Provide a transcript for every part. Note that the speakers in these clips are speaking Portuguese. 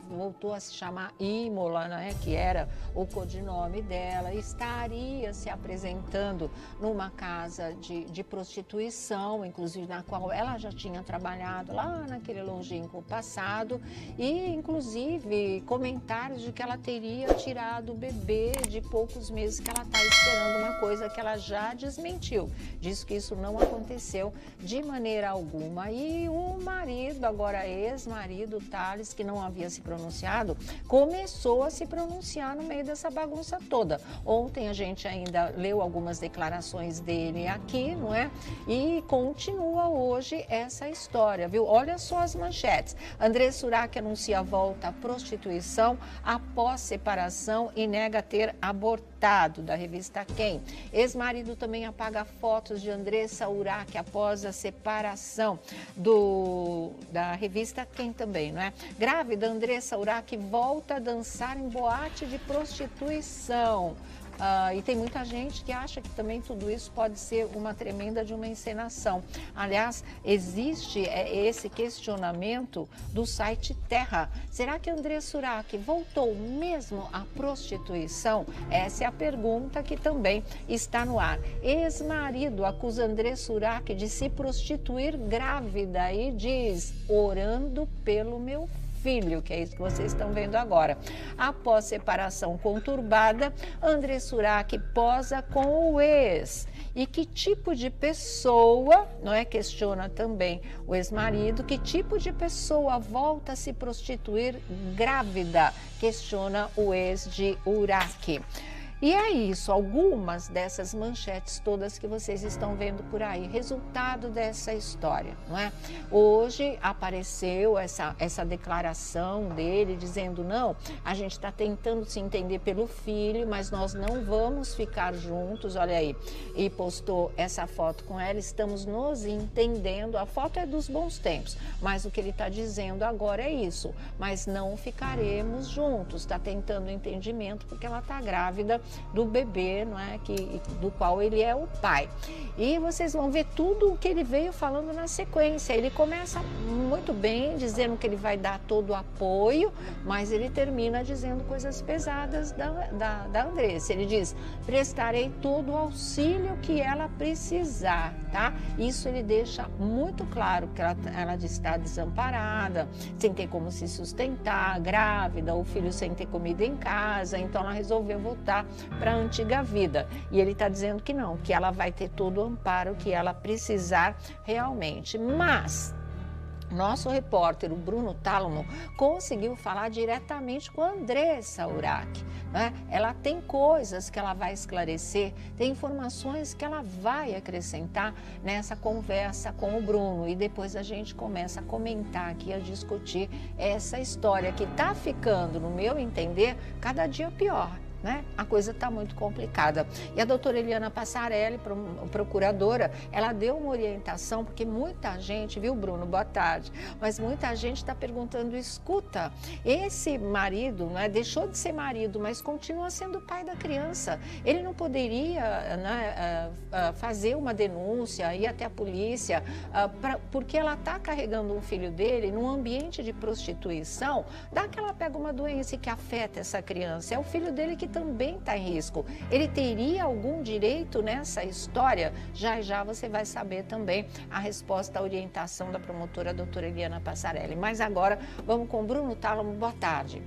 voltou a se chamar Imola, né, que era o codinome dela, estaria se apresentando numa casa de prostituição, inclusive na qual ela já tinha trabalhado lá naquele longínquo passado, e inclusive comentários de que ela teria tirado o bebê de poucos meses, que ela está esperando, uma coisa que ela já desmentiu, disse que isso não aconteceu de maneira alguma. E o marido, agora ex-marido, Thales, que não havia se pronunciado, começou a se pronunciar no meio dessa bagunça toda. Ontem a gente ainda leu algumas declarações dele aqui, não é? E continua hoje essa história, viu? Olha só as manchetes. André Surak anuncia a volta à prostituição após separação e nega ter abortado, da revista Quem. Ex-marido também apaga fotos de Andressa Urach após a separação, da revista Quem também, não é? Grávida, Andressa Urach volta a dançar em boate de prostituição. E tem muita gente que acha que também tudo isso pode ser uma tremenda de uma encenação. Aliás, existe esse questionamento do site Terra. Será que André Surak voltou mesmo à prostituição? Essa é a pergunta que também está no ar. Ex-marido acusa André Surak de se prostituir grávida e diz: orando pelo meu filho, que é isso que vocês estão vendo agora. Após separação conturbada, André Surak posa com o ex. E que tipo de pessoa, não é? Questiona também o ex-marido, que tipo de pessoa volta a se prostituir grávida? Questiona o ex de Urach. E é isso, algumas dessas manchetes todas que vocês estão vendo por aí, resultado dessa história, não é? Hoje apareceu essa declaração dele dizendo: não, a gente está tentando se entender pelo filho, mas nós não vamos ficar juntos, olha aí. E postou essa foto com ela: estamos nos entendendo, a foto é dos bons tempos, mas o que ele está dizendo agora é isso, mas não ficaremos juntos, está tentando entendimento porque ela está grávida do bebê, não é? Do qual ele é o pai. E vocês vão ver tudo o que ele veio falando na sequência. Ele começa muito bem, dizendo que ele vai dar todo o apoio, mas ele termina dizendo coisas pesadas da Andressa. Ele diz: prestarei todo o auxílio que ela precisar, tá? Isso ele deixa muito claro, que ela está desamparada, sem ter como se sustentar, grávida, o filho sem ter comida em casa, então ela resolveu voltar para a antiga vida. E ele está dizendo que não, que ela vai ter todo o amparo que ela precisar realmente. Mas nosso repórter, o Bruno Tálamo, conseguiu falar diretamente com a Andressa Urach, né? Ela tem coisas que ela vai esclarecer, tem informações que ela vai acrescentar nessa conversa com o Bruno. E depois a gente começa a comentar aqui, a discutir essa história que está ficando, no meu entender, cada dia pior. Né? A coisa está muito complicada. E a doutora Eliana Passarelli, procuradora, ela deu uma orientação, porque muita gente, viu, Bruno? Boa tarde. Mas muita gente está perguntando: escuta, esse marido, né, deixou de ser marido, mas continua sendo pai da criança. Ele não poderia, né, fazer uma denúncia, ir até a polícia, porque ela está carregando um filho dele num ambiente de prostituição. Dá que ela pega uma doença que afeta essa criança. É o filho dele que também está em risco. Ele teria algum direito nessa história? Já já você vai saber também a resposta à orientação da promotora doutora Eliana Passarelli. Mas agora vamos com o Bruno Tálamo. Boa tarde.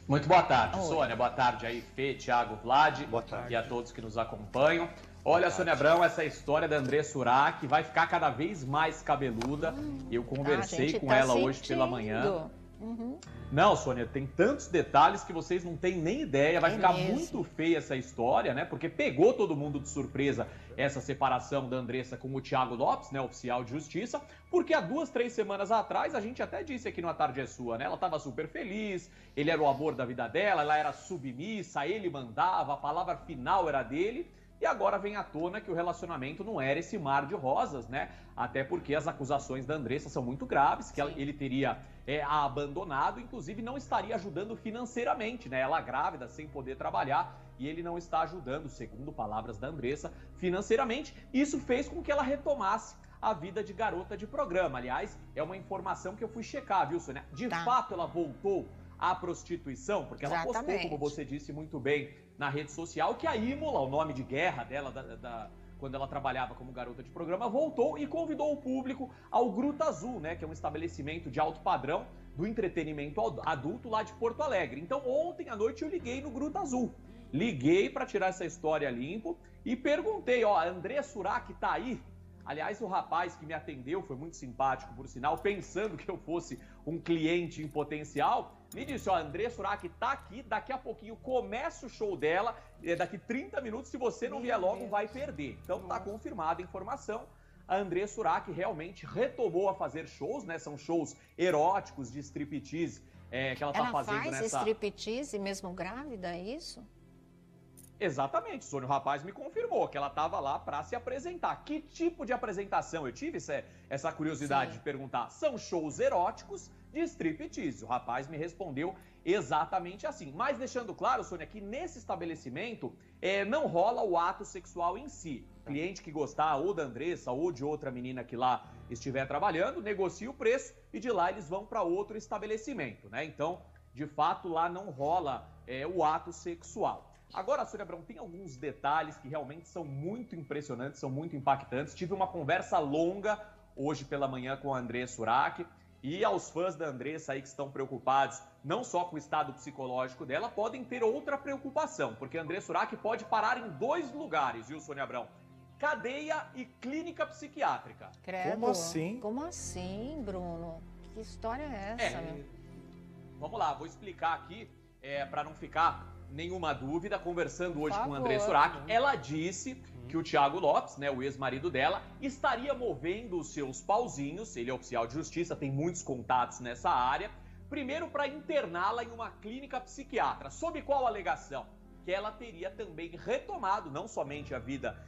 Muito boa tarde, Oi. Sônia. Boa tarde aí, Fê, Thiago, Vlad. Boa tarde. E a todos que nos acompanham. Olha, Sônia Abrão, essa história da Andressa Urach vai ficar cada vez mais cabeluda. Eu conversei com ela hoje pela manhã. Uhum. Não, Sônia, tem tantos detalhes que vocês não têm nem ideia. Vai ficar muito feia essa história, né? Porque pegou todo mundo de surpresa essa separação da Andressa com o Thiago Lopes, né? Oficial de justiça. Porque há 2, 3 semanas atrás, a gente até disse aqui no A Tarde é Sua, né? Ela estava super feliz, ele era o amor da vida dela, ela era submissa, ele mandava, a palavra final era dele. E agora vem à tona que o relacionamento não era esse mar de rosas, né? Até porque as acusações da Andressa são muito graves, que ele teria a abandonado, inclusive não estaria ajudando financeiramente, né? Ela grávida, sem poder trabalhar, e ele não está ajudando, segundo palavras da Andressa, financeiramente. Isso fez com que ela retomasse a vida de garota de programa. Aliás, é uma informação que eu fui checar, viu, Sônia? De Tá. fato, ela voltou à prostituição, porque ela postou, Exatamente. como você disse muito bem, na rede social, que a Imola, o nome de guerra dela, quando ela trabalhava como garota de programa, voltou e convidou o público ao Gruta Azul, né, que é um estabelecimento de alto padrão do entretenimento adulto lá de Porto Alegre. Então, ontem à noite eu liguei no Gruta Azul. Liguei para tirar essa história limpo e perguntei, ó, a André Surak tá aí? Aliás, o rapaz que me atendeu foi muito simpático, por sinal, pensando que eu fosse um cliente em potencial, me disse, ó, a André Surak tá aqui, daqui a pouquinho começa o show dela, daqui 30 minutos, se você não vier logo, vai perder. Então tá confirmada a informação. A André Surak realmente retomou a fazer shows, né? São shows eróticos de striptease que ela tá fazendo nessa... Ela faz striptease mesmo grávida, é isso? Exatamente, Sônia, o rapaz me confirmou que ela estava lá para se apresentar. Que tipo de apresentação? Eu tive essa curiosidade de perguntar. São shows eróticos de striptease. O rapaz me respondeu exatamente assim. Mas deixando claro, Sônia, que nesse estabelecimento não rola o ato sexual em si. O cliente que gostar ou da Andressa ou de outra menina que lá estiver trabalhando, negocia o preço e de lá eles vão para outro estabelecimento, né? Então, de fato, lá não rola o ato sexual. Agora, Sônia Abrão, tem alguns detalhes que realmente são muito impressionantes, são muito impactantes. Tive uma conversa longa hoje pela manhã com a André Surak e aos fãs da Andressa aí que estão preocupados não só com o estado psicológico dela, podem ter outra preocupação, porque a André Surak pode parar em 2 lugares, viu, Sônia Abrão? Cadeia e clínica psiquiátrica. Credo. Como assim? Como assim, Bruno? Que história é essa? Vamos lá, vou explicar aqui para não ficar nenhuma dúvida, conversando hoje com a André favor. Surak, ela disse que o Thiago Lopes, né, o ex-marido dela, estaria movendo os seus pauzinhos, ele é oficial de justiça, tem muitos contatos nessa área, primeiro para interná-la em uma clínica psiquiátrica. Sob qual alegação? Que ela teria também retomado, não somente a vida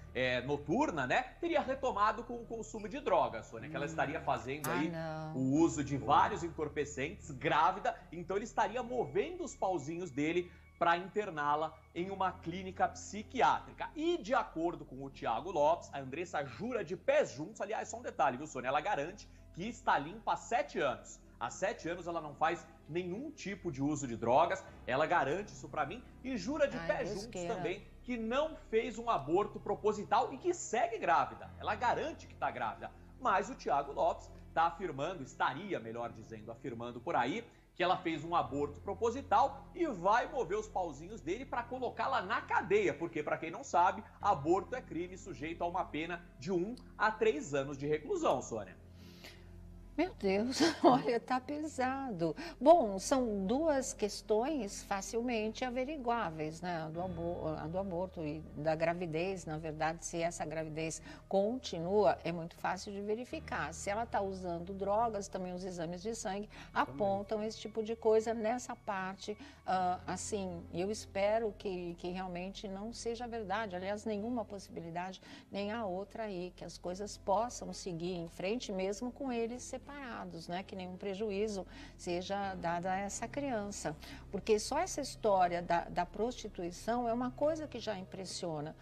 noturna, né, teria retomado com o consumo de drogas, Sônia, que ela estaria fazendo aí o uso de vários entorpecentes, grávida, então ele estaria movendo os pauzinhos dele para interná-la em uma clínica psiquiátrica. E de acordo com o Thiago Lopes, a Andressa jura de pés juntos, aliás, só um detalhe, viu, Sônia? Ela garante que está limpa há 7 anos. Há 7 anos ela não faz nenhum tipo de uso de drogas, ela garante isso para mim e jura de pés juntos também que não fez um aborto proposital e que segue grávida. Ela garante que está grávida, mas o Thiago Lopes está afirmando, estaria, melhor dizendo, afirmando por aí, que ela fez um aborto proposital e vai mover os pauzinhos dele para colocá-la na cadeia, porque, para quem não sabe, aborto é crime sujeito a uma pena de 1 a 3 anos de reclusão, Sônia. Meu Deus, olha, tá pesado. Bom, são 2 questões facilmente averiguáveis, né? A do aborto e da gravidez, na verdade, se essa gravidez continua, é muito fácil de verificar. Se ela está usando drogas, também os exames de sangue apontam esse tipo de coisa nessa parte. Assim, eu espero que realmente não seja verdade. Aliás, nenhuma possibilidade, nem a outra aí, que as coisas possam seguir em frente, mesmo com eles separados, né? Que nenhum prejuízo seja dado a essa criança. Porque só essa história da prostituição é uma coisa que já impressiona.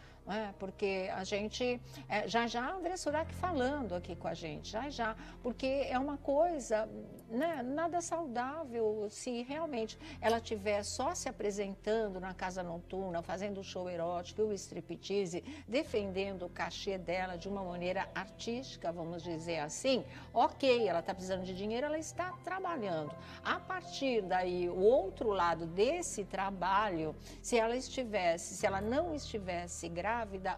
Porque a gente, já a André Surak falando aqui com a gente, já, porque é uma coisa, né, nada saudável se realmente ela estiver só se apresentando na casa noturna, fazendo show erótico, o striptease, defendendo o cachê dela de uma maneira artística, vamos dizer assim, ok, ela está precisando de dinheiro, ela está trabalhando. A partir daí, o outro lado desse trabalho, se ela não estivesse grávida,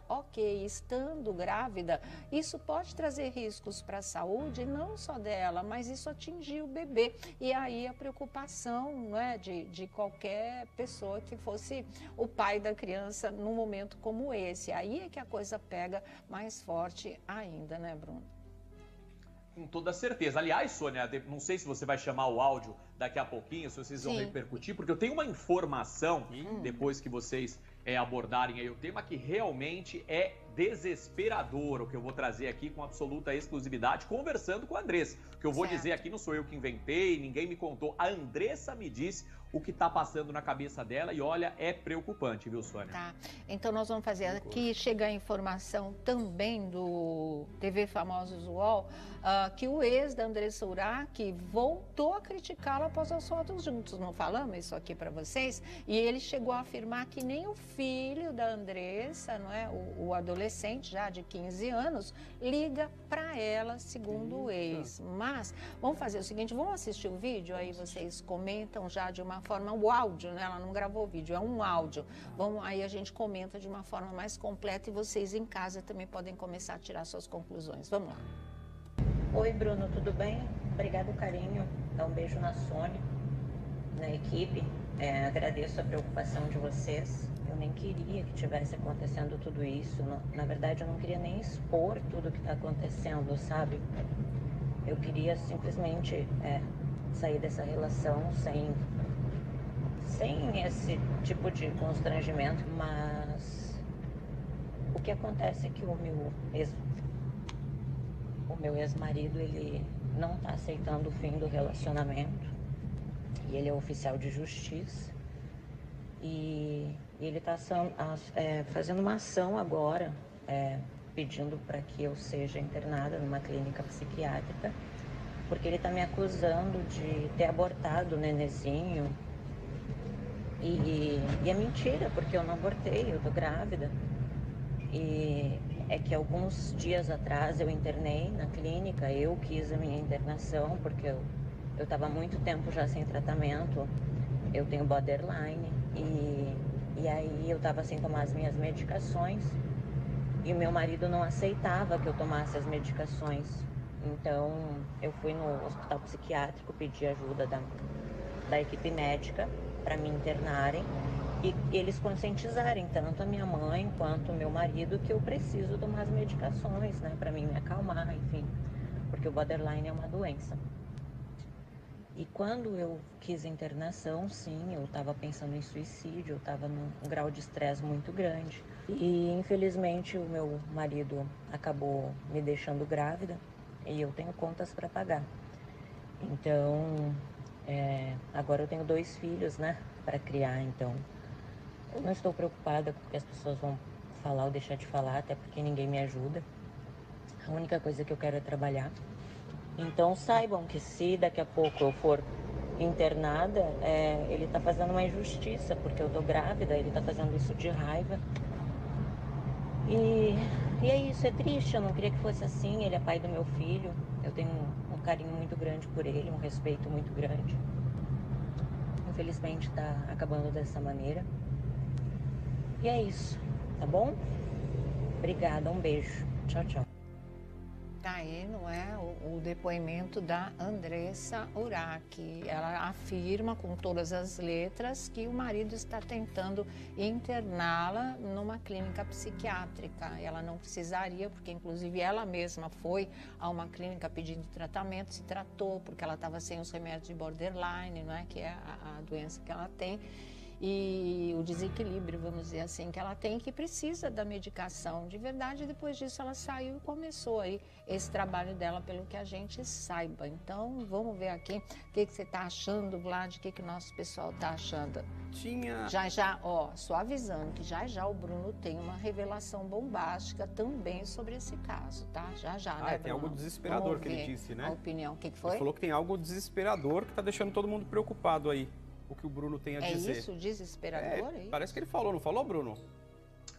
ok, estando grávida, isso pode trazer riscos para a saúde, não só dela, mas isso atingir o bebê. E aí a preocupação, não é, de qualquer pessoa que fosse o pai da criança num momento como esse. Aí é que a coisa pega mais forte ainda, né, Bruno? Com toda certeza. Aliás, Sônia, não sei se você vai chamar o áudio daqui a pouquinho, se vocês vão repercutir, porque eu tenho uma informação, depois que vocês abordarem aí o tema, que realmente é desesperador, o que eu vou trazer aqui com absoluta exclusividade, conversando com a Andressa. O que eu vou dizer aqui não sou eu que inventei, ninguém me contou. A Andressa me disse o que está passando na cabeça dela e olha, é preocupante, viu, Sônia? Tá, então nós vamos fazer aqui, chega a informação também do TV Famosos UOL, que o ex da Andressa Urach voltou a criticá-la após as fotos juntos. Não falamos isso aqui para vocês? E ele chegou a afirmar que nem o filho da Andressa, não é, o adolescente já de 15 anos, liga para ela, segundo o ex. Mas vamos fazer o seguinte, vamos assistir o vídeo, aí vocês comentam já de uma forma, o áudio, né? Ela não gravou o vídeo, é um áudio. Aí a gente comenta de uma forma mais completa e vocês em casa também podem começar a tirar suas conclusões. Vamos lá. Oi, Bruno, tudo bem? Obrigado, carinho. Dá um beijo na Sônia, na equipe. Agradeço a preocupação de vocês. Eu nem queria que tivesse acontecendo tudo isso. Na verdade, eu não queria nem expor tudo que está acontecendo, sabe? Eu queria simplesmente sair dessa relação sem esse tipo de constrangimento, mas o que acontece é que o meu ex-marido, ele não está aceitando o fim do relacionamento, e ele é oficial de justiça, e ele está fazendo uma ação agora, pedindo para que eu seja internada numa clínica psiquiátrica, porque ele está me acusando de ter abortado o nenenzinho. E é mentira, porque eu não abortei, eu tô grávida. E é que alguns dias atrás eu internei na clínica, eu quis a minha internação, porque eu estava muito tempo já sem tratamento, eu tenho borderline, e aí eu estava sem tomar as minhas medicações, e o meu marido não aceitava que eu tomasse as medicações. Então eu fui no hospital psiquiátrico, pedi ajuda da equipe médica para me internarem e eles conscientizarem tanto a minha mãe quanto o meu marido que eu preciso tomar as medicações, né, para mim me acalmar, enfim, porque o borderline é uma doença. E quando eu quis internação, sim, eu estava pensando em suicídio, eu estava num grau de estresse muito grande. E infelizmente o meu marido acabou me deixando grávida e eu tenho contas para pagar. Então, agora eu tenho 2 filhos, né, para criar, então eu não estou preocupada com o que as pessoas vão falar ou deixar de falar, até porque ninguém me ajuda. A única coisa que eu quero é trabalhar. Então saibam que se daqui a pouco eu for internada, ele está fazendo uma injustiça, porque eu tô grávida, ele está fazendo isso de raiva. E é isso, é triste, eu não queria que fosse assim, ele é pai do meu filho, eu tenho um carinho muito grande por ele, um respeito muito grande. Infelizmente está acabando dessa maneira. E é isso, tá bom? Obrigada, um beijo. Tchau, tchau. Tá aí, não é, o depoimento da Andressa Urach. Ela afirma com todas as letras que o marido está tentando interná-la numa clínica psiquiátrica. Ela não precisaria, porque inclusive ela mesma foi a uma clínica pedindo tratamento, se tratou, porque ela estava sem os remédios de borderline, não é, que é a doença que ela tem. E o desequilíbrio, vamos dizer assim, que ela tem, que precisa da medicação. De verdade, depois disso ela saiu e começou aí esse trabalho dela, pelo que a gente saiba. Então, vamos ver aqui o que você está achando, Vlad, o que o nosso pessoal está achando. Já, só avisando que já o Bruno tem uma revelação bombástica também sobre esse caso, tá? Já, né, tem algo desesperador que ele disse, né? A opinião, o que foi? Ele falou que tem algo desesperador que está deixando todo mundo preocupado aí. O que o Bruno tem a dizer. É isso, desesperador? É isso? Parece que ele falou, não falou, Bruno?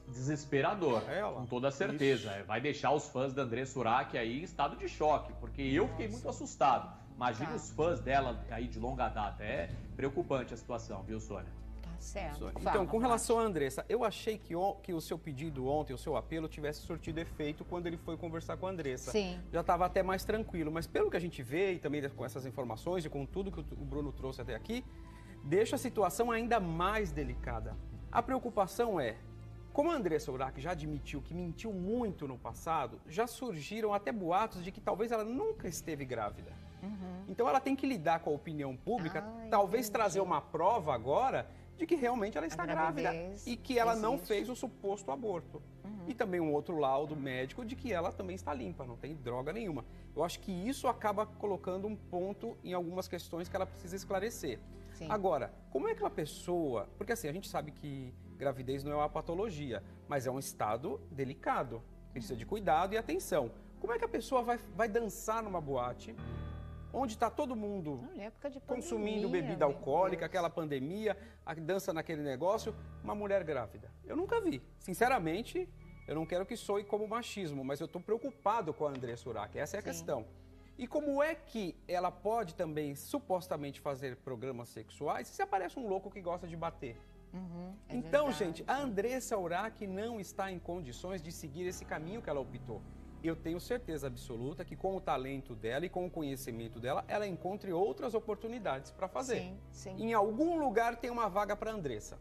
Desesperador, com toda certeza. Ixi. Vai deixar os fãs da Andressa Urach aí em estado de choque, porque eu fiquei muito assustado. Imagina os fãs dela aí de longa data. É preocupante a situação, viu, Sônia? Tá certo. Então, com relação a Andressa, eu achei que o seu pedido ontem, o seu apelo, tivesse surtido efeito quando ele foi conversar com a Andressa. Sim. Já estava até mais tranquilo, mas pelo que a gente vê, e também com essas informações e com tudo que o Bruno trouxe até aqui, deixa a situação ainda mais delicada. A preocupação é, como a Andressa Urach já admitiu que mentiu muito no passado, já surgiram até boatos de que talvez ela nunca esteve grávida. Então ela tem que lidar com a opinião pública, talvez trazer uma prova agora de que realmente ela está grávida e que ela não fez o suposto aborto. e também um outro laudo médico de que ela também está limpa, não tem droga nenhuma. Eu acho que isso acaba colocando um ponto em algumas questões que ela precisa esclarecer. Sim. Agora, como é que uma pessoa... Porque assim, a gente sabe que gravidez não é uma patologia, mas é um estado delicado, precisa de cuidado e atenção. Como é que a pessoa vai dançar numa boate, onde está todo mundo época de consumindo bebida alcoólica, aquela pandemia, a dança naquele negócio, uma mulher grávida? Eu nunca vi. Sinceramente, eu não quero que soe como machismo, mas eu estou preocupado com a Andressa Urach, essa é a questão. E como é que ela pode também, supostamente, fazer programas sexuais se aparece um louco que gosta de bater? Então, verdade, gente, a Andressa Urach não está em condições de seguir esse caminho que ela optou. Eu tenho certeza absoluta que com o talento dela e com o conhecimento dela, ela encontre outras oportunidades para fazer. Sim, sim. Em algum lugar tem uma vaga para a Andressa,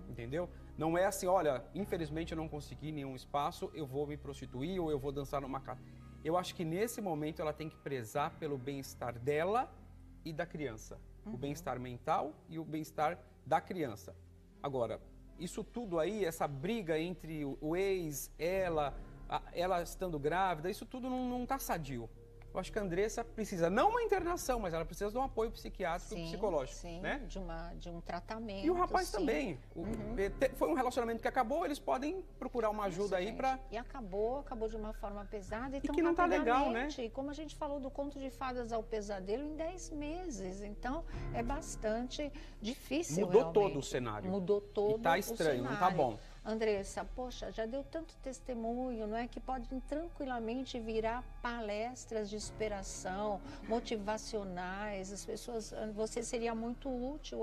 entendeu? Não é assim, olha, infelizmente eu não consegui nenhum espaço, eu vou me prostituir ou eu vou dançar numa casa. Eu acho que nesse momento ela tem que prezar pelo bem-estar dela e da criança. O bem-estar mental e o bem-estar da criança. Agora, isso tudo aí, essa briga entre o ex, ela estando grávida, isso tudo não está sadio. Eu acho que a Andressa precisa, não uma internação, mas ela precisa de um apoio psiquiátrico e psicológico. Sim, né? de um tratamento. E o rapaz também. Foi um relacionamento que acabou, eles podem procurar uma ajuda aí para... E acabou de uma forma pesada. E que não está legal, né? E como a gente falou do conto de fadas ao pesadelo, em 10 meses. Então, é bastante difícil. Mudou realmente. todo o cenário. Mudou todo e tá estranho, não tá bom. Andressa, poxa, já deu tanto testemunho, não é? Que podem tranquilamente virar palestras de superação, motivacionais. As pessoas, você seria muito útil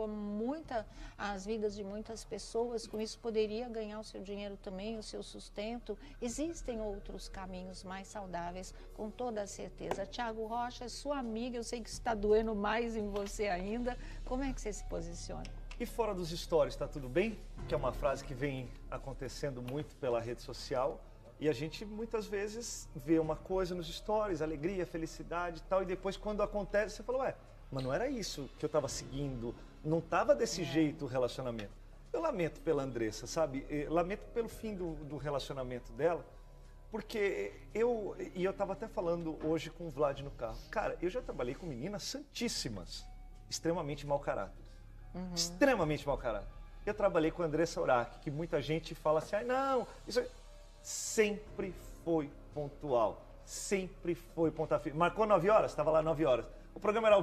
às vidas de muitas pessoas. Com isso, poderia ganhar o seu dinheiro também, o seu sustento. Existem outros caminhos mais saudáveis, com toda a certeza. Thiago Rocha é sua amiga, eu sei que isso está doendo mais em você ainda. Como é que você se posiciona? E fora dos stories, tá tudo bem? Que é uma frase que vem acontecendo muito pela rede social. E a gente muitas vezes vê uma coisa nos stories, alegria, felicidade e tal. E depois quando acontece, você fala, ué, mas não era isso que eu estava seguindo. Não estava desse jeito o relacionamento. Eu lamento pela Andressa, sabe? Lamento pelo fim do relacionamento dela. Porque eu estava até falando hoje com o Vlad no carro. Cara, eu já trabalhei com meninas santíssimas, extremamente mau caráter. Extremamente mau caráter. Eu trabalhei com a Andressa Urach, que muita gente fala assim, não, isso sempre foi pontual, sempre foi ponta firme. Marcou 9 horas, estava lá 9 horas. O programa era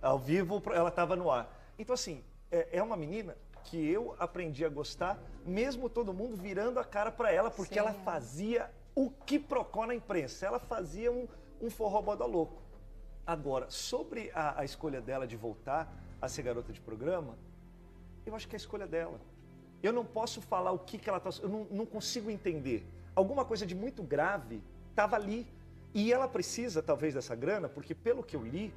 ao vivo ela estava no ar. Então assim, é uma menina que eu aprendi a gostar, mesmo todo mundo virando a cara para ela, porque ela fazia o quiprocó na imprensa, ela fazia um forró bodó louco. Agora, sobre a escolha dela de voltar a ser garota de programa, eu acho que é a escolha dela. Eu não posso falar o que ela está... Eu não consigo entender. Alguma coisa de muito grave estava ali. E ela precisa, talvez, dessa grana, porque, pelo que eu li,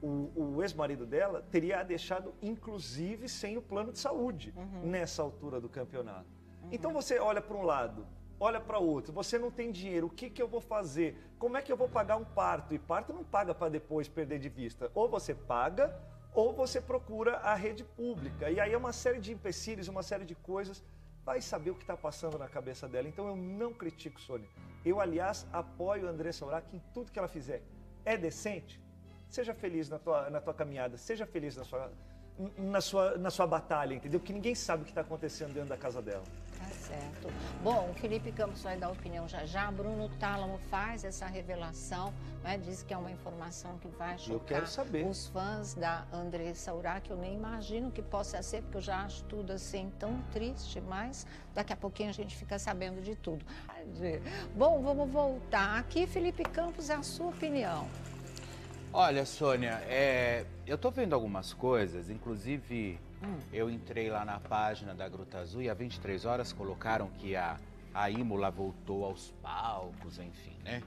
o ex-marido dela teria a deixado, inclusive, sem o plano de saúde, nessa altura do campeonato. Então, você olha para um lado, olha para outro, você não tem dinheiro, o que eu vou fazer? Como é que eu vou pagar um parto? E parto não paga para depois perder de vista. Ou você paga... ou você procura a rede pública. E aí é uma série de empecilhos, uma série de coisas. Vai saber o que está passando na cabeça dela. Então eu não critico, Sônia. Eu, aliás, apoio a Andressa Urach em tudo que ela fizer. É decente? Seja feliz na tua caminhada, seja feliz na sua batalha, entendeu? Que ninguém sabe o que está acontecendo dentro da casa dela. Tá certo. Bom, o Felipe Campos vai dar opinião já. Bruno Tálamo faz essa revelação, né? Diz que é uma informação que vai chocar os fãs da Andressa Urach. Eu nem imagino que possa ser, porque eu já acho tudo assim tão triste, mas daqui a pouquinho a gente fica sabendo de tudo. Bom, vamos voltar. Aqui, Felipe Campos, é a sua opinião. Olha, Sônia, eu tô vendo algumas coisas, inclusive eu entrei lá na página da Gruta Azul e há 23 horas colocaram que a Imola voltou aos palcos, enfim, né?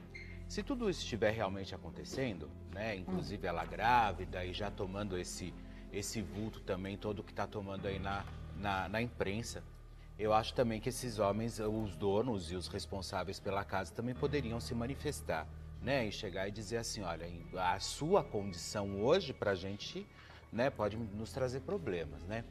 Se tudo isso estiver realmente acontecendo, né, inclusive ela grávida e já tomando esse vulto também, todo que tá tomando aí na imprensa, eu acho também que esses homens, os donos e os responsáveis pela casa também poderiam se manifestar. Né, e chegar e dizer assim, olha, a sua condição hoje pra gente, né, pode nos trazer problemas, né?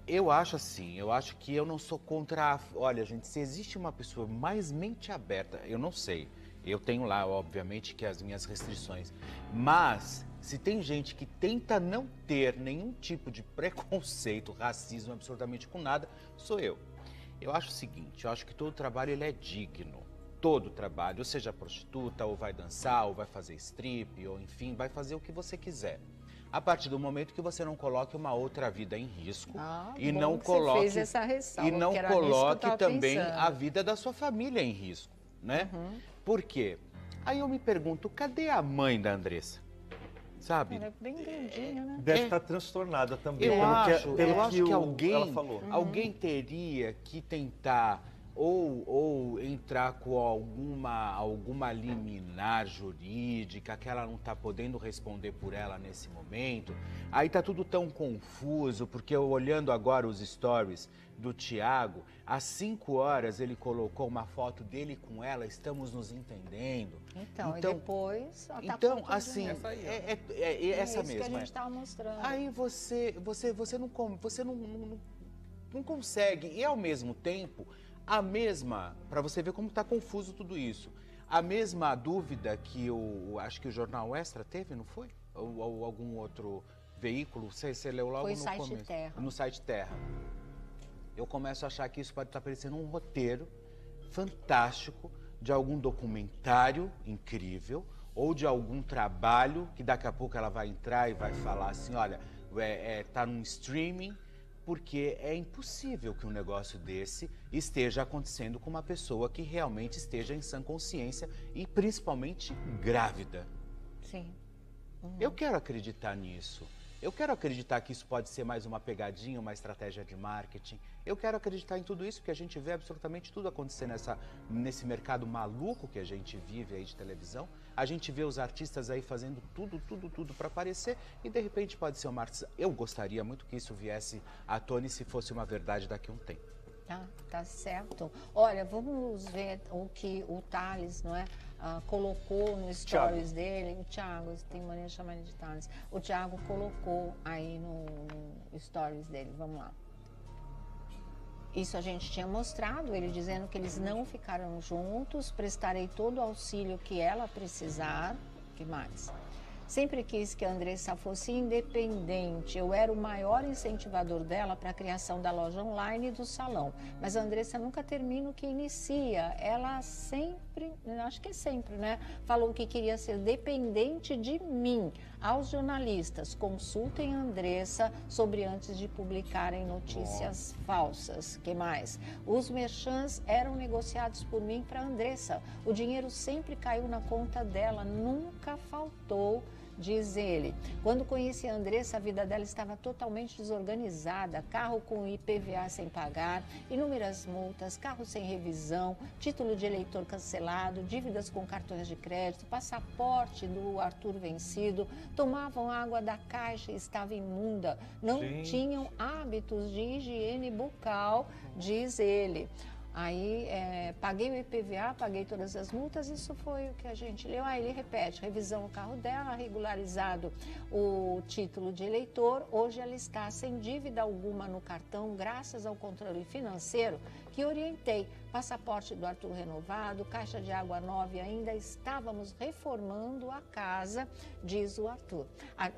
Eu acho assim, eu acho que eu não sou contra... Olha, gente, se existe uma pessoa mais mente aberta, eu não sei. Eu tenho lá, obviamente, que as minhas restrições. Mas, se tem gente que tenta não ter nenhum tipo de preconceito, racismo, absolutamente com nada, sou eu. Eu acho o seguinte, eu acho que todo trabalho ele é digno. Todo trabalho, ou seja prostituta, ou vai dançar, ou vai fazer strip, ou enfim, vai fazer o que você quiser. A partir do momento que você não coloque uma outra vida em risco e não coloque, fez essa ressalva, e não que era coloque nisso que eu também pensando. a vida da sua família em risco, né? Por quê? Aí eu me pergunto, cadê a mãe da Andressa? Sabe? Era bem grandinha, né? Deve estar transtornada também, Eu acho que ela falou. alguém teria que tentar ou entrar com alguma liminar jurídica que ela não está podendo responder por ela nesse momento. Aí tá tudo tão confuso, porque eu olhando agora os stories do Thiago, às 5 horas ele colocou uma foto dele com ela, estamos nos entendendo. Então e depois... Então, assim, essa isso mesma. que a gente estava mostrando. Aí você não consegue, e ao mesmo tempo, para você ver como está confuso tudo isso, a mesma dúvida que acho que o Jornal Extra teve, não foi? Ou algum outro veículo, você leu logo no começo. Foi Terra. No site Terra. Eu começo a achar que isso pode estar parecendo um roteiro fantástico de algum documentário incrível ou de algum trabalho que daqui a pouco ela vai entrar e vai falar assim, olha, tá num streaming, porque é impossível que um negócio desse esteja acontecendo com uma pessoa que realmente esteja em sã consciência e principalmente grávida. Sim. Eu quero acreditar nisso. Eu quero acreditar que isso pode ser mais uma pegadinha, uma estratégia de marketing. Eu quero acreditar em tudo isso, porque a gente vê absolutamente tudo acontecer nesse mercado maluco que a gente vive aí de televisão. A gente vê os artistas aí fazendo tudo para aparecer e de repente pode ser uma artista. Eu gostaria muito que isso viesse à tona e se fosse uma verdade daqui a um tempo. Tá certo. Olha, vamos ver o que o Thales, não é, colocou no stories dele. O Thiago, tem mania de chamar ele de Thales. O Thiago colocou aí no stories dele. Vamos lá. Isso a gente tinha mostrado, ele dizendo que eles não ficaram juntos, prestarei todo o auxílio que ela precisar. Que mais? Sempre quis que a Andressa fosse independente. Eu era o maior incentivador dela para a criação da loja online e do salão. Mas a Andressa nunca termina o que inicia. Ela sempre, acho que é sempre, né? Falou que queria ser dependente de mim. Aos jornalistas, consultem a Andressa sobre antes de publicarem notícias falsas. Que mais? Os merchans eram negociados por mim para a Andressa. O dinheiro sempre caiu na conta dela, nunca faltou. Diz ele, quando conheci a Andressa, a vida dela estava totalmente desorganizada, carro com IPVA sem pagar, inúmeras multas, carro sem revisão, título de eleitor cancelado, dívidas com cartões de crédito, passaporte do Arthur vencido, tomavam água da caixa e estava imunda, não tinham hábitos de higiene bucal, diz ele. Aí, paguei o IPVA, paguei todas as multas, isso foi o que a gente leu. Aí ele repete, revisão o carro dela, regularizado o título de eleitor. Hoje ela está sem dívida alguma no cartão, graças ao controle financeiro que orientei. Passaporte do Arthur renovado, caixa de água nova e ainda estávamos reformando a casa, diz o Arthur.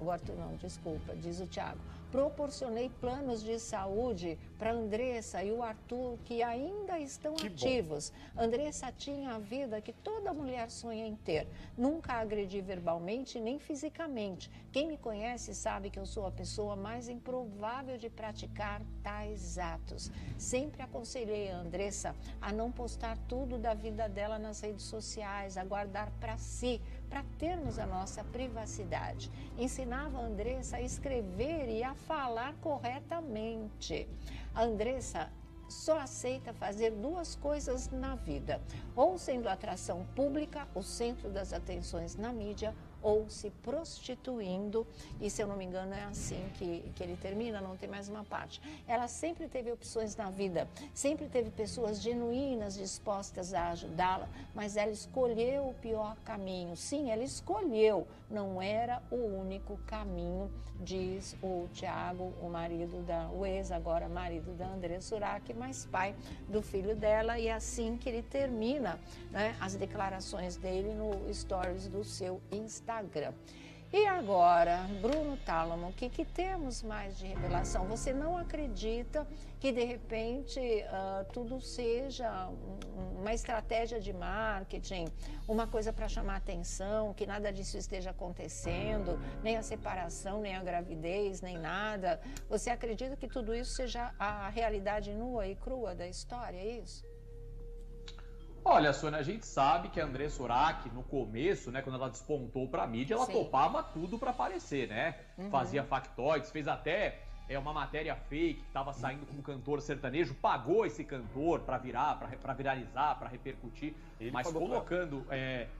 O Arthur não, desculpa, diz o Thiago. Proporcionei planos de saúde para a Andressa e o Arthur, que ainda estão ativos. Andressa tinha a vida que toda mulher sonha em ter. Nunca agredi verbalmente nem fisicamente. Quem me conhece sabe que eu sou a pessoa mais improvável de praticar tais atos. Sempre aconselhei a Andressa a não postar tudo da vida dela nas redes sociais, a guardar para si, para termos a nossa privacidade. Ensinava a Andressa a escrever e a falar corretamente. A Andressa só aceita fazer duas coisas na vida, ou sendo atração pública, o centro das atenções na mídia, ou se prostituindo, e se eu não me engano é assim que ele termina, não tem mais uma parte. Ela sempre teve opções na vida, sempre teve pessoas genuínas dispostas a ajudá-la, mas ela escolheu o pior caminho. Sim, ela escolheu, não era o único caminho, diz o Thiago, o ex, agora marido da Andressa Urach, mas pai do filho dela, e é assim que ele termina, né, as declarações dele no stories do seu Instagram. E agora, Bruno Tálamo, o que temos mais de revelação? Você não acredita que, de repente, tudo seja uma estratégia de marketing, uma coisa para chamar atenção, que nada disso esteja acontecendo, nem a separação, nem a gravidez, nem nada? Você acredita que tudo isso seja a realidade nua e crua da história, é isso? Olha, Sônia, a gente sabe que a Andressa Urach, no começo, né, quando ela despontou pra mídia, ela topava tudo pra aparecer, né? Fazia factoides, fez até uma matéria fake que estava saindo com um cantor sertanejo, pagou esse cantor pra viralizar, pra repercutir, mas colocando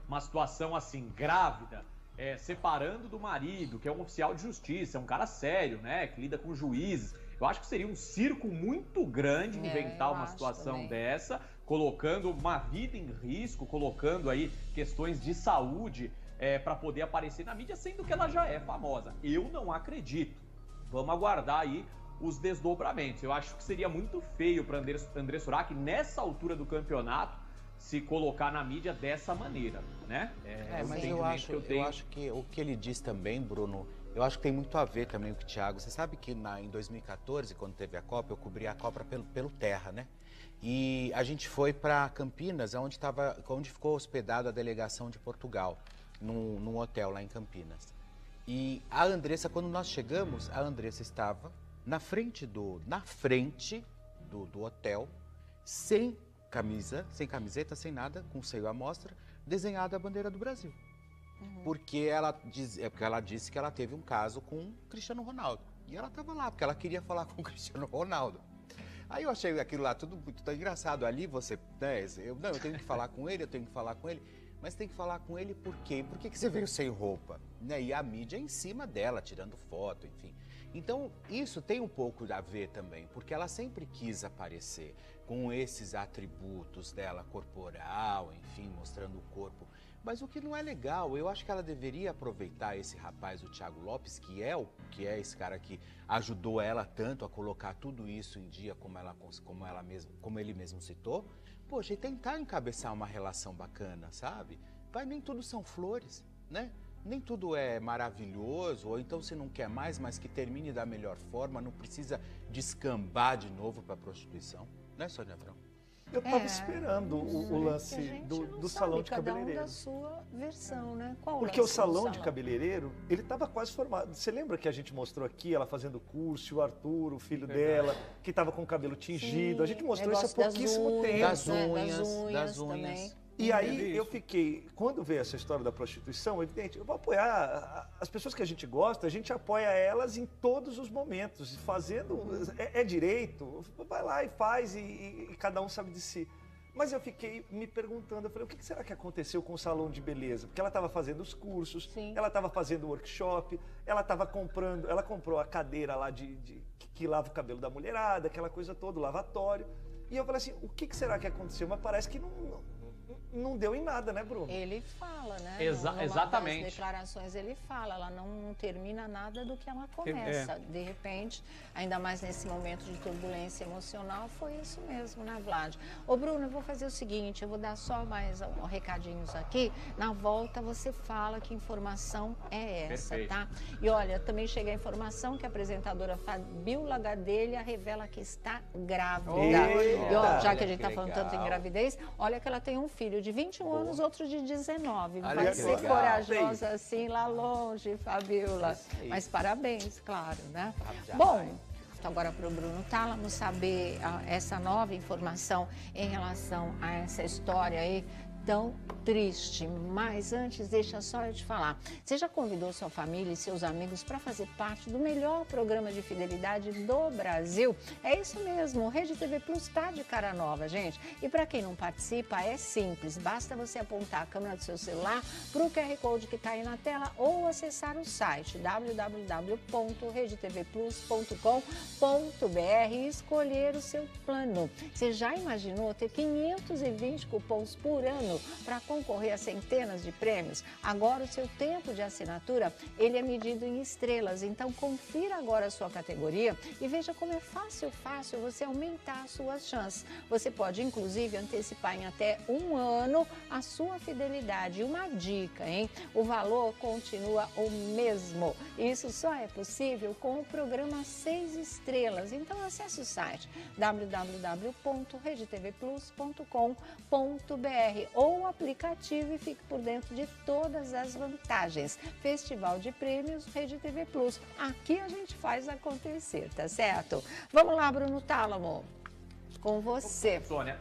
uma situação assim, grávida, separando do marido, que é um oficial de justiça, é um cara sério, né, que lida com juízes. Eu acho que seria um circo muito grande inventar uma situação dessa, colocando uma vida em risco, colocando aí questões de saúde para poder aparecer na mídia, sendo que ela já é famosa. Eu não acredito. Vamos aguardar aí os desdobramentos. Eu acho que seria muito feio para Andressa Urach, nessa altura do campeonato, se colocar na mídia dessa maneira, né? Mas eu acho que o que ele diz também, Bruno, eu acho que tem muito a ver também com o Thiago. Você sabe que em 2014, quando teve a Copa, eu cobri a Copa pelo Terra, né? E a gente foi para Campinas, onde ficou hospedada a delegação de Portugal, num hotel lá em Campinas. E a Andressa, quando nós chegamos, a Andressa estava na frente do hotel, sem camisa, sem camiseta, sem nada, com o seio à mostra, desenhada a bandeira do Brasil. Porque ela disse que ela teve um caso com o Cristiano Ronaldo. E ela estava lá, porque ela queria falar com o Cristiano Ronaldo. Aí eu achei aquilo lá tudo muito engraçado. Ali você, né, eu tenho que falar com ele, mas tem que falar com ele por quê? Por que você veio sem roupa? Né? E a mídia em cima dela, tirando foto, enfim. Então, isso tem um pouco a ver também, porque ela sempre quis aparecer com esses atributos dela, corporal, enfim, mostrando o corpo. Mas o que não é legal, eu acho que ela deveria aproveitar esse rapaz, o Thiago Lopes, que é esse cara que ajudou ela tanto a colocar tudo isso em dia, como ele mesmo citou, poxa, e tentar encabeçar uma relação bacana, sabe? Nem tudo são flores, né? Nem tudo é maravilhoso, ou então se não quer mais, mas que termine da melhor forma, não precisa descambar de novo para a prostituição, né, Sônia Abrão? Eu estava esperando o lance do salão de cabeleireiro. Cada um da sua versão, né? Qual Porque o salão de cabeleireiro, ele estava quase formado. Você lembra que a gente mostrou aqui, ela fazendo curso, o Arthur, o filho dela, que estava com o cabelo tingido. A gente mostrou isso há pouquíssimo tempo. Das unhas. Também. E aí eu fiquei, quando veio essa história da prostituição, evidente, eu vou apoiar as pessoas que a gente gosta, a gente apoia elas em todos os momentos, fazendo, é direito, vai lá e faz e cada um sabe de si. Mas eu fiquei me perguntando, eu falei, o que será que aconteceu com o salão de beleza? Porque ela estava fazendo os cursos, ela estava fazendo o workshop, ela comprou a cadeira lá que lava o cabelo da mulherada, aquela coisa toda, o lavatório. E eu falei assim, o que será que aconteceu? Mas parece que não deu em nada, né, Bruno? Ele fala, né? Exatamente. Nas declarações ele fala, ela não termina nada do que ela começa. De repente, ainda mais nesse momento de turbulência emocional, foi isso mesmo, né, Vlad? Ô, Bruno, eu vou fazer o seguinte, eu vou dar só mais recadinhos aqui. Na volta, você fala que informação é essa, Perfeito. tá? E olha, também chega a informação que a apresentadora Fabiola Gadelha revela que está grávida. E ó, já que a gente tá falando tanto em gravidez, olha que ela tem um filho de 21 anos, outro de 19. Vai ser corajosa assim lá longe, Fabiola. Mas parabéns, claro, né? Bom, agora para o Bruno Tálamo saber essa nova informação em relação a essa história aí tão triste. Mas antes, deixa só eu te falar. Você já convidou sua família e seus amigos para fazer parte do melhor programa de fidelidade do Brasil? É isso mesmo, o Rede TV Plus está de cara nova, gente. E para quem não participa, é simples. Basta você apontar a câmera do seu celular para o QR Code que está aí na tela ou acessar o site www.redetvplus.com.br e escolher o seu plano. Você já imaginou ter 520 cupons por ano para concorrer a centenas de prêmios? Agora o seu tempo de assinatura, ele é medido em estrelas, então confira agora a sua categoria e veja como é fácil você aumentar as suas chances. Você pode inclusive antecipar em até 1 ano a sua fidelidade. E uma dica, hein? O valor continua o mesmo. Isso só é possível com o programa 6 estrelas. Então acesse o site www.redetvplus.com.br ou o aplicativo e fique por dentro de todas as vantagens. Festival de Prêmios Rede TV Plus. Aqui a gente faz acontecer, tá certo? Vamos lá, Bruno Tálamo. Com você. Sônia.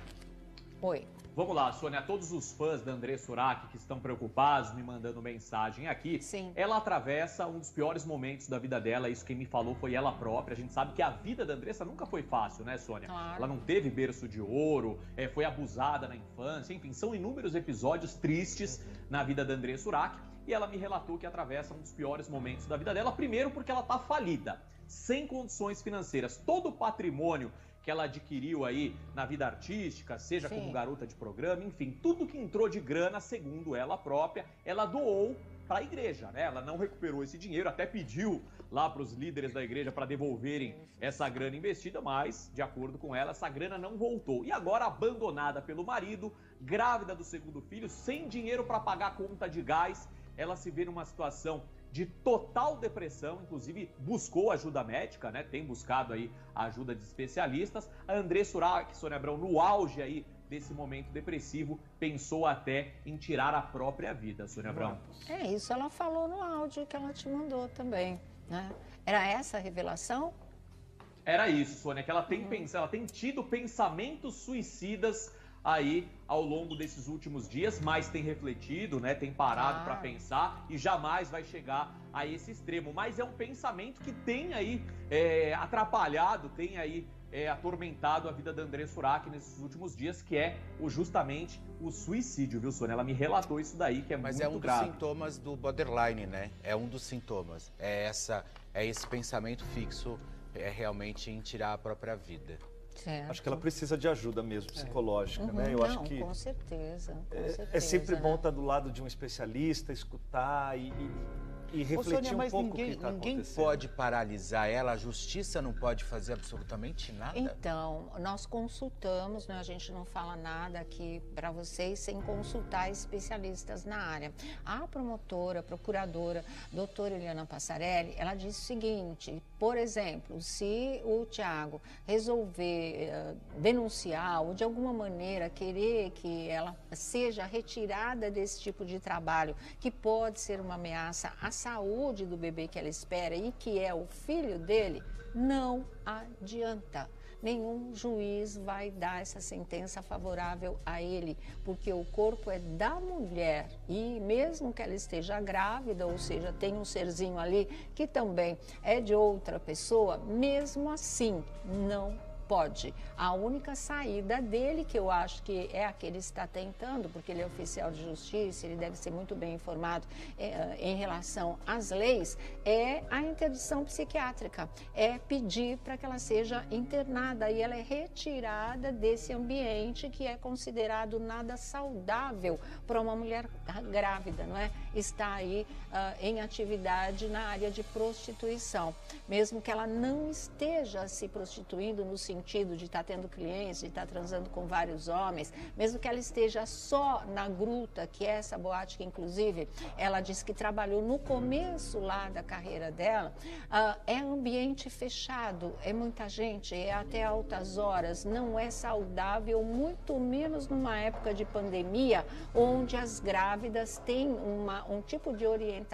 Oi. Vamos lá, Sônia, todos os fãs da Andressa Urach que estão preocupados, me mandando mensagem aqui. Sim. Ela atravessa um dos piores momentos da vida dela, isso quem me falou foi ela própria. A gente sabe que a vida da Andressa nunca foi fácil, né, Sônia? Claro. Ela não teve berço de ouro, foi abusada na infância, enfim, são inúmeros episódios tristes na vida da Andressa Urach. E ela me relatou que atravessa um dos piores momentos da vida dela, primeiro porque ela tá falida, sem condições financeiras. Todo o patrimônio que ela adquiriu aí na vida artística, seja Sim. como garota de programa, enfim, tudo que entrou de grana, segundo ela própria, ela doou para a igreja, né? Ela não recuperou esse dinheiro, até pediu lá para os líderes da igreja para devolverem essa grana investida, mas, de acordo com ela, essa grana não voltou. E agora, abandonada pelo marido, grávida do segundo filho, sem dinheiro para pagar a conta de gás, ela se vê numa situação de total depressão, inclusive buscou ajuda médica, né? Tem buscado aí a ajuda de especialistas. A Andressa Urach, Sônia Abrão, no auge aí desse momento depressivo, pensou até em tirar a própria vida, Sônia Abrão. É isso, ela falou no áudio que ela te mandou também, né? Era essa a revelação? Era isso, Sônia, que ela tem ela tem tido pensamentos suicidas aí ao longo desses últimos dias, mas tem refletido, né, tem parado para pensar e jamais vai chegar a esse extremo. Mas é um pensamento que tem aí atrapalhado, tem aí atormentado a vida da Andressa Urach nesses últimos dias, que é justamente o suicídio, viu, Sônia? Ela me relatou isso daí, que é muito grave. Mas é um dos sintomas do borderline, né? É um dos sintomas. É esse pensamento fixo, realmente em tirar a própria vida. Certo. Acho que ela precisa de ajuda mesmo, psicológica, né? Eu acho que com certeza, é sempre bom estar do lado de um especialista, escutar e refletir Sônia, um pouco o que está ninguém acontecendo. pode paralisar ela, a justiça não pode fazer absolutamente nada? Então, nós consultamos, né? A gente não fala nada aqui para vocês sem consultar especialistas na área. A promotora, procuradora, doutora Eliana Passarelli, ela disse o seguinte, por exemplo, se o Thiago resolver denunciar ou de alguma maneira querer que ela seja retirada desse tipo de trabalho, que pode ser uma ameaça à saúde do bebê que ela espera e que é o filho dele, não adianta. Nenhum juiz vai dar essa sentença favorável a ele, porque o corpo é da mulher e mesmo que ela esteja grávida, ou seja, tem um serzinho ali que também é de outra pessoa, mesmo assim, não pode. A única saída dele, que eu acho que é a que ele está tentando, porque ele é oficial de justiça, ele deve ser muito bem informado em relação às leis, é a interdição psiquiátrica. É pedir para que ela seja internada e ela é retirada desse ambiente que é considerado nada saudável para uma mulher grávida, não é? Está aí em atividade na área de prostituição. Mesmo que ela não esteja se prostituindo no sentido de estar tendo clientes, de estar transando com vários homens, mesmo que ela esteja só na Gruta, que é essa boate que inclusive ela disse que trabalhou no começo lá da carreira dela, é ambiente fechado, é muita gente, é até altas horas, não é saudável, muito menos numa época de pandemia, onde as grávidas têm um tipo de orientação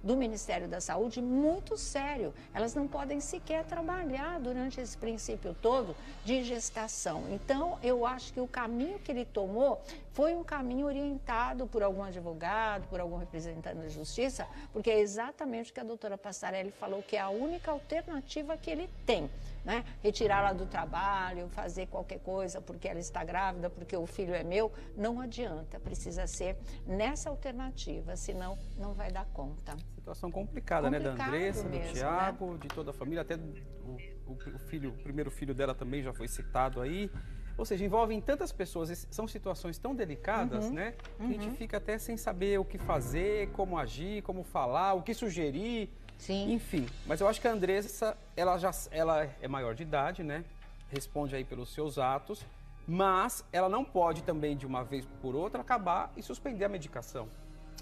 do Ministério da Saúde muito sério. Elas não podem sequer trabalhar durante esse princípio todo de gestação. Então, eu acho que o caminho que ele tomou foi um caminho orientado por algum advogado, por algum representante da justiça, porque é exatamente o que a doutora Passarelli falou, que é a única alternativa que ele tem, né? Retirá-la do trabalho, fazer qualquer coisa porque ela está grávida, porque o filho é meu, não adianta, precisa ser nessa alternativa, senão não vai dar conta. Situação complicada, né? Da Andressa, do mesmo, Tiago, né? de toda a família, até o primeiro filho dela também já foi citado aí. Ou seja, envolvem tantas pessoas, são situações tão delicadas, né? Que a gente fica até sem saber o que fazer, como agir, como falar, o que sugerir. Sim. Enfim, mas eu acho que a Andressa, ela é maior de idade, né? Responde aí pelos seus atos, mas ela não pode também, de uma vez por outra, acabar e suspender a medicação.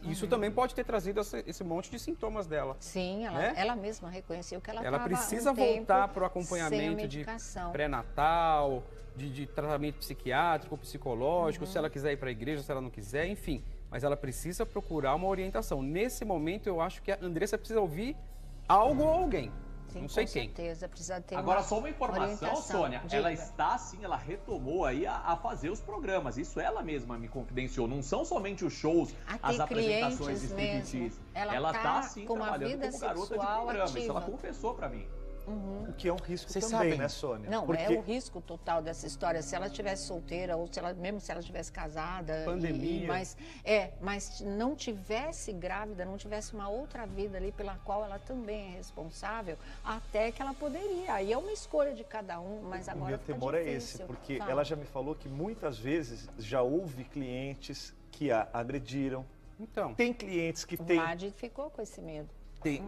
Isso também pode ter trazido esse monte de sintomas dela. Sim, né? ela mesma reconheceu que ela precisa voltar para o acompanhamento de pré-natal, de tratamento psiquiátrico, psicológico, se ela quiser ir para a igreja, se ela não quiser, enfim. Mas ela precisa procurar uma orientação. Nesse momento, eu acho que a Andressa precisa ouvir algo ou alguém. Sim, não sei com quem. certeza, precisa ter Agora, só uma informação, Sônia, diga. ela está assim, ela retomou aí a fazer os programas, isso ela mesma me confidenciou, não são somente os shows, as apresentações de striptease. Ela tá assim, com uma trabalhando vida como garota de sexual programa, ativa. isso ela confessou pra mim. O que é um risco Vocês também, sabem, né, Sônia? Não, Porque... é o risco total dessa história. Se ela estivesse solteira ou mesmo se ela estivesse casada, pandemia, mas não tivesse grávida, não tivesse uma outra vida ali pela qual ela também é responsável, até que ela poderia. Aí é uma escolha de cada um, mas agora o meu fica temor difícil. é esse, porque ela já me falou que muitas vezes já houve clientes que a agrediram. Então, tem clientes que O têm... Madi ficou com esse medo.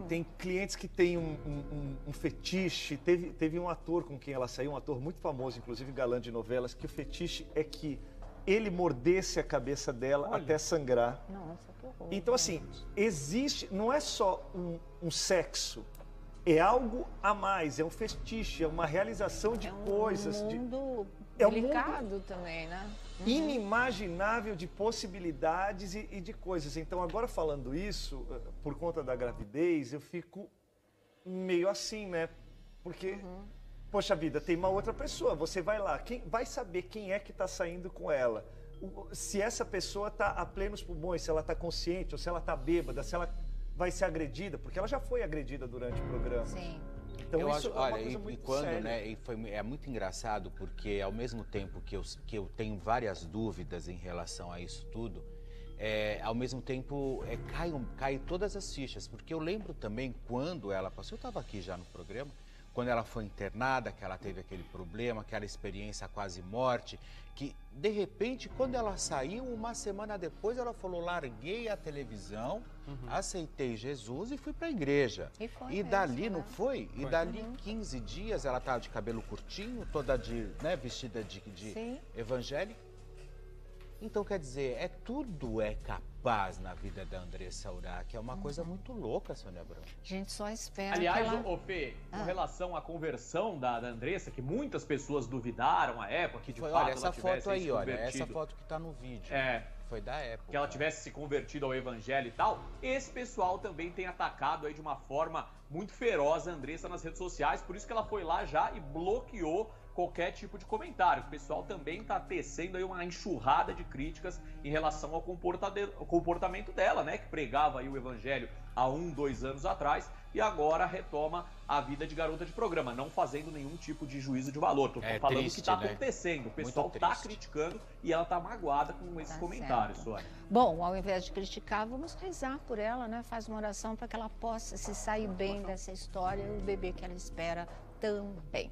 Tem clientes que têm um fetiche. Teve um ator com quem ela saiu, um ator muito famoso, inclusive galã de novelas, que o fetiche é que ele mordesse a cabeça dela até sangrar. Nossa, que horror. Então, assim, existe, não é só um sexo, é algo a mais, é um fetiche, é uma realização de coisas. É um mundo É um delicado também, né? Inimaginável de possibilidades e de coisas. Então, agora falando isso, por conta da gravidez, eu fico meio assim, né? Porque, poxa vida, tem uma outra pessoa, você vai lá, quem vai saber quem é que está saindo com ela? Se essa pessoa está a plenos pulmões, se ela está consciente, ou se ela está bêbada, se ela vai ser agredida, porque ela já foi agredida durante o programa. Sim. Então, eu isso acho, é uma olha, coisa e muito quando, séria. né, é muito engraçado porque ao mesmo tempo que eu tenho várias dúvidas em relação a isso tudo, ao mesmo tempo cai todas as fichas, porque eu lembro também quando ela passou, eu estava aqui já no programa, quando ela foi internada, que ela teve aquele problema, aquela experiência quase morte, que de repente quando ela saiu, uma semana depois ela falou, larguei a televisão, aceitei Jesus e fui para a igreja. E dali, não foi? E dali 15 dias ela estava de cabelo curtinho, toda vestida de evangélica. Então, quer dizer, tudo é capaz na vida da Andressa Urach, que é uma coisa muito louca, Sônia Abrão. A gente só espera Aliás, que ela... ô Fê, com relação à conversão da Andressa, que muitas pessoas duvidaram à época, que de fato olha, essa ela tivesse foto aí, se olha, convertido. essa foto que tá no vídeo. Foi da época. Que ela tivesse se convertido ao evangelho e tal, esse pessoal também tem atacado aí de uma forma muito feroz a Andressa nas redes sociais, por isso que ela foi lá já e bloqueou qualquer tipo de comentário. O pessoal também está tecendo aí uma enxurrada de críticas em relação ao comportamento dela, né? Que pregava aí o evangelho há 2 anos atrás e agora retoma a vida de garota de programa, não fazendo nenhum tipo de juízo de valor. Tô falando triste, o que está né? acontecendo. O pessoal está criticando e ela está magoada com esses comentários, Sônia. Bom, ao invés de criticar, vamos rezar por ela, né? Faz uma oração para que ela possa se sair bem dessa história e o bebê que ela espera também.